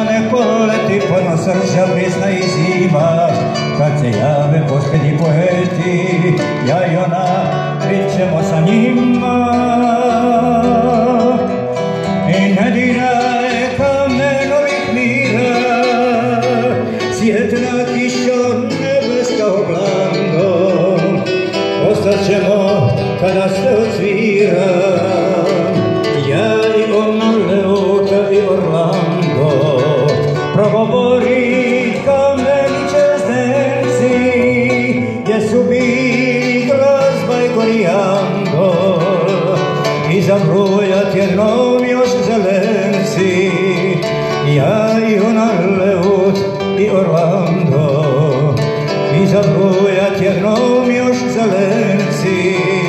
neko leti podnosrća prisna i zima, kad se jave posljednji poeti, ja i ona bit ćemo sa njima. I ne diraj kamenovih mira, sjetna kišo nebeska oblando, ostat ćemo kada se odsvira, ja i ona Leuta i Orlando, progovori kameniće zdenci, gdje su bili glazba i korijando, i zabrujat jednom još zelenci, ja i ona Leut i Orlando, i zabrujat jednom još zelenci.